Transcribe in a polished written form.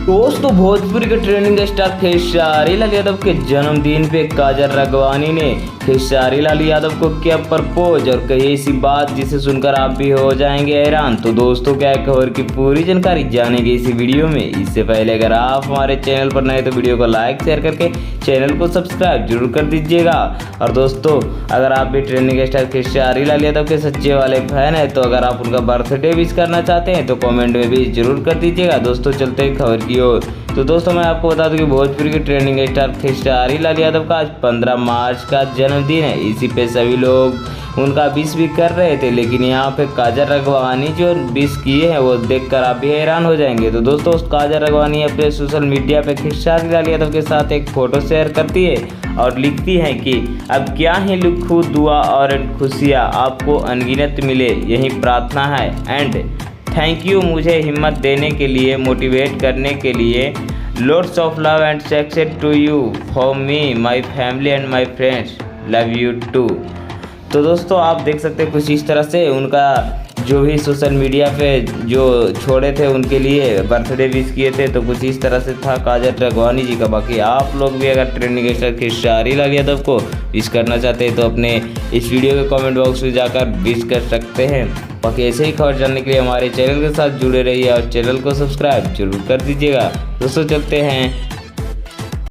दोस्तों भोजपुरी के trending star Khesari Lal Yadav के जन्मदिन पे काजल राघवानी ने खेसारी लाल यादव को किया प्रपोज और कही ऐसी बात जिसे सुनकर आप भी हो जाएंगे हैरान। तो दोस्तों क्या है खबर की पूरी जानकारी जानेंगे इसी वीडियो में। इससे पहले अगर आप हमारे चैनल पर नए तो वीडियो को लाइक शेयर करके चैनल को सब्सक्राइब जरूर कर दीजिएगा। और दोस्तों अगर आप भी ट्रेंडिंग स्टार खेसारी लाल यादव के सच्चे वाले फैन है तो अगर आप उनका बर्थडे विश करना चाहते हैं तो कमेंट में भी जरूर कर दीजिएगा। दोस्तों चलते हैं खबर की ओर। तो दोस्तों मैं आपको बता दूं कि भोजपुरी के ट्रेंडिंग स्टार खेसारी लाल यादव का आज 15 मार्च का जन्मदिन है। इसी पे सभी लोग उनका विश भी कर रहे थे, लेकिन यहाँ पे काजल राघवानी जो विश किए हैं वो देखकर आप भी हैरान हो जाएंगे। तो दोस्तों काजल राघवानी अपने सोशल मीडिया पे खेसारी लाल यादव के साथ एक फोटो शेयर करती है और लिखती है कि अब क्या ही लिखूं दुआ और खुशियाँ आपको अनगिनत मिले, यही प्रार्थना है। एंड थैंक यू मुझे हिम्मत देने के लिए, मोटिवेट करने के लिए। Loads of love and success to you for me my family and my friends, love you too. तो दोस्तों आप देख सकते हैं कुछ इस तरह से उनका जो भी सोशल मीडिया पे जो छोड़े थे उनके लिए बर्थडे विश किए थे, तो कुछ इस तरह से था काजल राघवानी जी का। बाकी आप लोग भी अगर ट्रेंडिंग स्टार खेसारी लाल यादव को विश करना चाहते हैं तो अपने इस वीडियो के कमेंट बॉक्स में जाकर विश कर सकते हैं। बाकी ऐसे ही खबर जानने के लिए हमारे चैनल के साथ जुड़े रहिए और चैनल को सब्सक्राइब जरूर कर दीजिएगा। दोस्तों चलते हैं